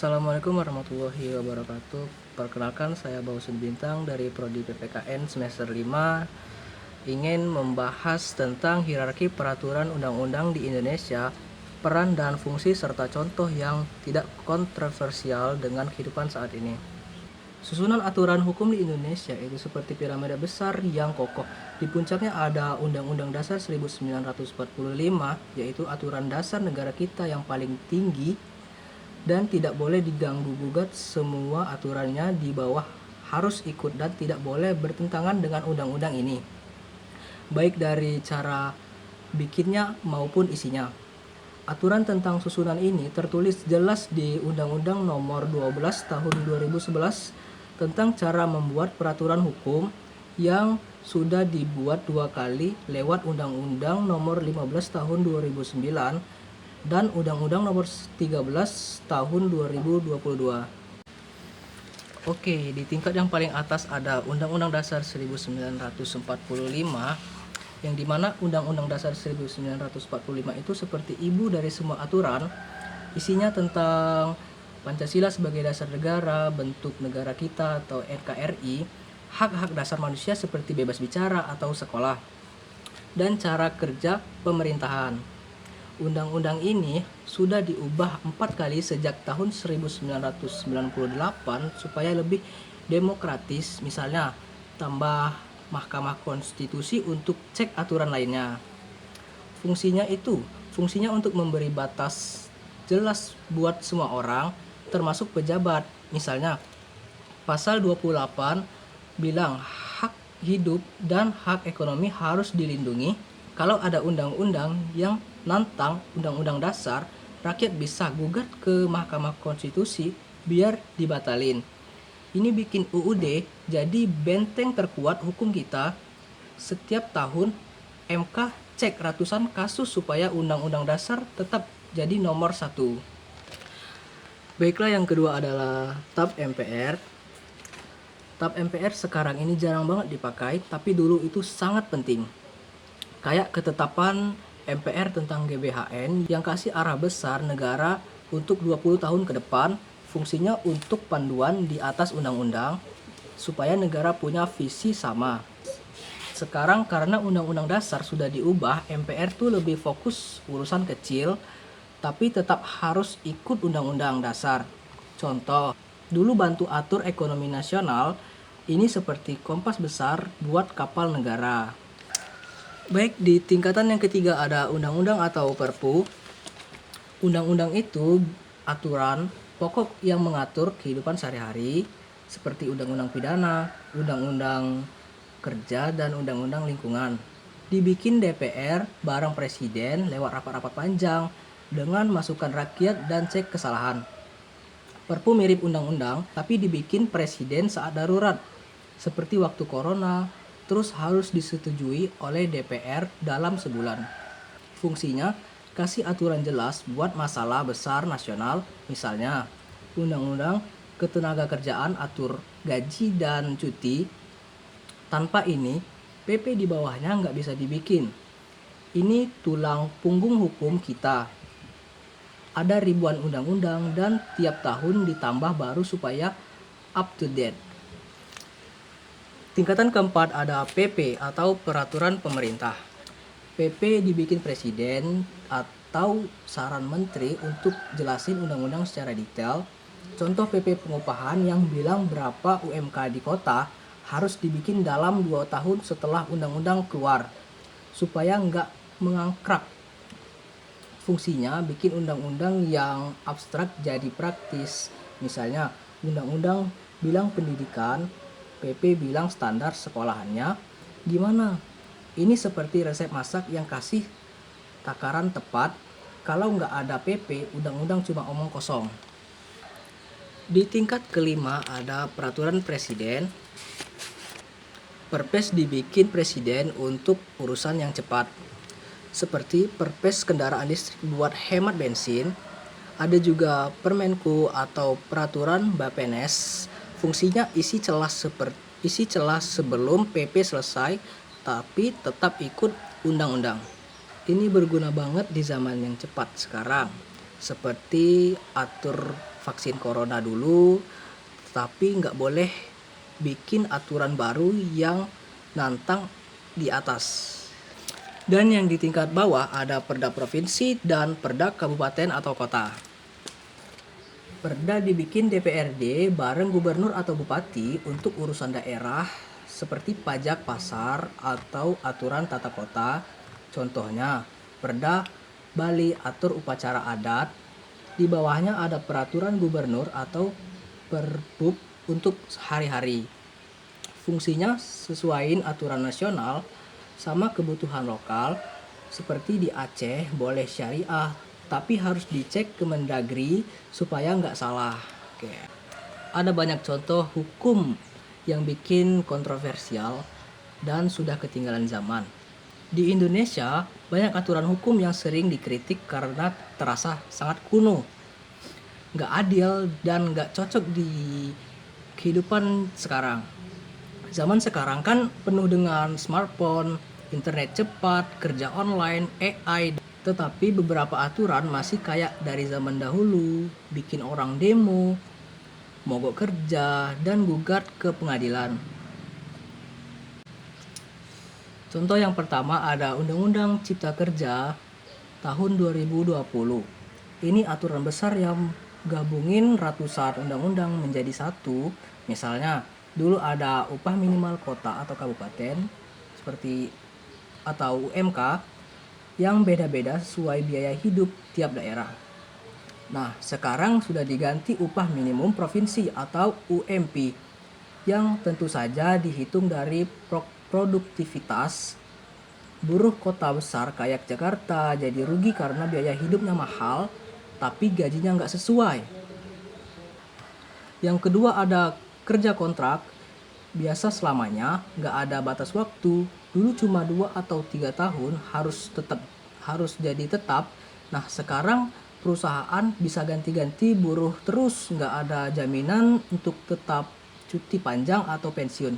Assalamualaikum warahmatullahi wabarakatuh. Perkenalkan, saya Bausun Bintang dari Prodi PPKN semester 5, ingin membahas tentang hierarki peraturan undang-undang di Indonesia, peran dan fungsi serta contoh yang tidak kontroversial dengan kehidupan saat ini. Susunan aturan hukum di Indonesia itu seperti piramida besar yang kokoh. Di puncaknya ada Undang-Undang Dasar 1945, yaitu aturan dasar negara kita yang paling tinggi dan tidak boleh diganggu-gugat. Semua aturannya di bawah harus ikut dan tidak boleh bertentangan dengan undang-undang ini, baik dari cara bikinnya maupun isinya. Aturan tentang susunan ini tertulis jelas di Undang-Undang Nomor 12 Tahun 2011 tentang cara membuat peraturan hukum, yang sudah dibuat 2 kali lewat Undang-Undang Nomor 15 Tahun 2009 dan Undang-Undang Nomor 13 Tahun 2022. Oke, di tingkat yang paling atas ada Undang-Undang Dasar 1945, yang dimana Undang-Undang Dasar 1945 itu seperti ibu dari semua aturan. Isinya tentang Pancasila sebagai dasar negara, bentuk negara kita atau NKRI, hak-hak dasar manusia seperti bebas bicara atau sekolah, dan cara kerja pemerintahan. Undang-undang ini sudah diubah 4 kali sejak tahun 1998 supaya lebih demokratis, misalnya tambah Mahkamah Konstitusi untuk cek aturan lainnya. Fungsinya untuk memberi batas jelas buat semua orang, termasuk pejabat. Misalnya pasal 28 bilang hak hidup dan hak ekonomi harus dilindungi. Kalau ada undang-undang yang nantang undang-undang dasar, rakyat bisa gugat ke Mahkamah Konstitusi biar dibatalin. Ini bikin UUD jadi benteng terkuat hukum kita. Setiap tahun MK cek ratusan kasus supaya undang-undang dasar tetap jadi nomor 1. Baiklah, yang kedua adalah TAP MPR. TAP MPR sekarang ini jarang banget dipakai, tapi dulu itu sangat penting. Kayak ketetapan MPR tentang GBHN yang kasih arah besar negara untuk 20 tahun ke depan. Fungsinya untuk panduan di atas undang-undang supaya negara punya visi sama. Sekarang karena undang-undang dasar sudah diubah, MPR tuh lebih fokus urusan kecil tapi tetap harus ikut undang-undang dasar. Contoh, dulu bantu atur ekonomi nasional, ini seperti kompas besar buat kapal negara. Baik, di tingkatan yang ketiga ada undang-undang atau Perpu. Undang-undang itu aturan pokok yang mengatur kehidupan sehari-hari, seperti undang-undang pidana, undang-undang kerja, dan undang-undang lingkungan. Dibikin DPR bareng presiden lewat rapat-rapat panjang dengan masukan rakyat dan cek kesalahan. Perpu mirip undang-undang tapi dibikin presiden saat darurat, seperti waktu corona, terus harus disetujui oleh DPR dalam sebulan. Fungsinya kasih aturan jelas buat masalah besar nasional, misalnya undang-undang ketenagakerjaan atur gaji dan cuti. Tanpa ini, PP di bawahnya nggak bisa dibikin. Ini tulang punggung hukum kita. Ada ribuan undang-undang dan tiap tahun ditambah baru supaya up to date. Tingkatan keempat ada PP atau Peraturan Pemerintah. PP dibikin presiden atau saran menteri untuk jelasin undang-undang secara detail. Contoh PP pengupahan yang bilang berapa UMK di kota harus dibikin dalam 2 tahun setelah undang-undang keluar, supaya nggak mengangkrak. Fungsinya bikin undang-undang yang abstrak jadi praktis. Misalnya undang-undang bilang pendidikan, PP bilang standar sekolahannya gimana. Ini seperti resep masak yang kasih takaran tepat. Kalau nggak ada PP, undang-undang cuma omong kosong. Di tingkat kelima ada peraturan presiden. Perpres dibikin presiden untuk urusan yang cepat, seperti perpres kendaraan listrik buat hemat bensin. Ada juga Permenku atau peraturan Bappenas. Fungsinya isi celah sebelum PP selesai tapi tetap ikut undang-undang. Ini berguna banget di zaman yang cepat sekarang. Seperti atur vaksin corona dulu, tapi nggak boleh bikin aturan baru yang nantang di atas. Dan yang di tingkat bawah ada Perda Provinsi dan Perda Kabupaten atau Kota. Perda dibikin DPRD bareng gubernur atau bupati untuk urusan daerah seperti pajak pasar atau aturan tata kota. Contohnya, Perda Bali atur upacara adat. Di bawahnya ada peraturan gubernur atau Perbup untuk hari-hari. Fungsinya sesuaiin aturan nasional sama kebutuhan lokal. Seperti di Aceh boleh syariah, tapi harus dicek ke Mendagri supaya nggak salah. Oke. Ada banyak contoh hukum yang bikin kontroversial dan sudah ketinggalan zaman. Di Indonesia, banyak aturan hukum yang sering dikritik karena terasa sangat kuno, nggak adil, dan nggak cocok di kehidupan sekarang. Zaman sekarang kan penuh dengan smartphone, internet cepat, kerja online, AI. Tetapi beberapa aturan masih kayak dari zaman dahulu, bikin orang demo, mogok kerja, dan gugat ke pengadilan. Contoh yang pertama ada Undang-Undang Cipta Kerja tahun 2020. Ini aturan besar yang gabungin ratusan undang-undang menjadi satu. Misalnya, dulu ada upah minimal kota atau kabupaten seperti atau UMK yang beda-beda sesuai biaya hidup tiap daerah. Nah, sekarang sudah diganti upah minimum provinsi atau UMP yang tentu saja dihitung dari produktivitas. Buruh kota besar kayak Jakarta jadi rugi karena biaya hidupnya mahal, tapi gajinya nggak sesuai. Yang kedua ada kerja kontrak, biasa selamanya, nggak ada batas waktu. Dulu cuma 2 atau 3 tahun harus jadi tetap. Nah, sekarang perusahaan bisa ganti-ganti buruh terus, nggak ada jaminan untuk tetap cuti panjang atau pensiun.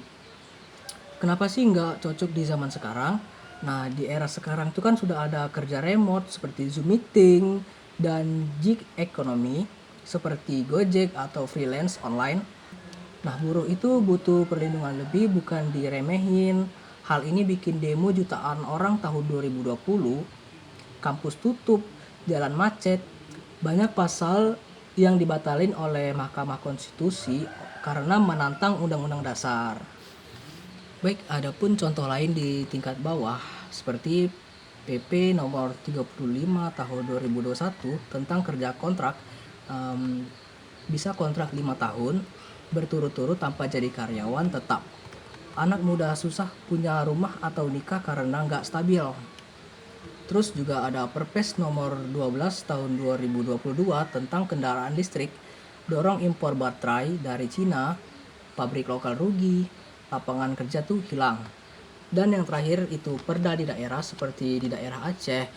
Kenapa sih nggak cocok di zaman sekarang? Nah, di era sekarang itu kan sudah ada kerja remote seperti Zoom meeting dan gig economy seperti Gojek atau freelance online. Nah, buruh itu butuh perlindungan lebih, bukan diremehin. Hal ini bikin demo jutaan orang tahun 2020, kampus tutup, jalan macet, banyak pasal yang dibatalin oleh Mahkamah Konstitusi karena menantang Undang-Undang Dasar. Baik, ada pun contoh lain di tingkat bawah seperti PP nomor 35 tahun 2021 tentang kerja kontrak. Bisa kontrak 5 tahun berturut-turut tanpa jadi karyawan tetap. Anak muda susah punya rumah atau nikah karena nggak stabil. Terus juga ada Perpres nomor 12 tahun 2022 tentang kendaraan listrik, dorong impor baterai dari Cina, pabrik lokal rugi, lapangan kerja tuh hilang. Dan yang terakhir itu perda di daerah seperti di daerah Aceh,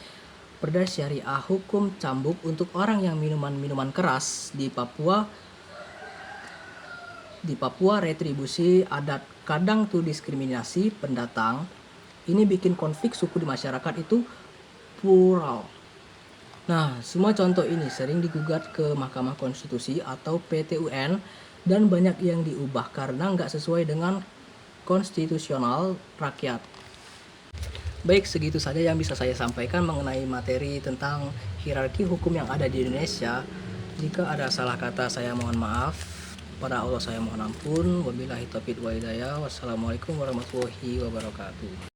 perda syariah hukum cambuk untuk orang yang minuman keras. Di Papua retribusi adat kadang tuh diskriminasi pendatang. Ini bikin konflik suku di masyarakat itu plural. Nah, semua contoh ini sering digugat ke Mahkamah Konstitusi atau PT UN dan banyak yang diubah karena nggak sesuai dengan konstitusional rakyat. Baik, segitu saja yang bisa saya sampaikan mengenai materi tentang hierarki hukum yang ada di Indonesia. Jika ada salah kata saya mohon maaf. Pada Allah saya mohon ampun. Wabillahi taufiq wa hidayah. Wassalamualaikum warahmatullahi wabarakatuh.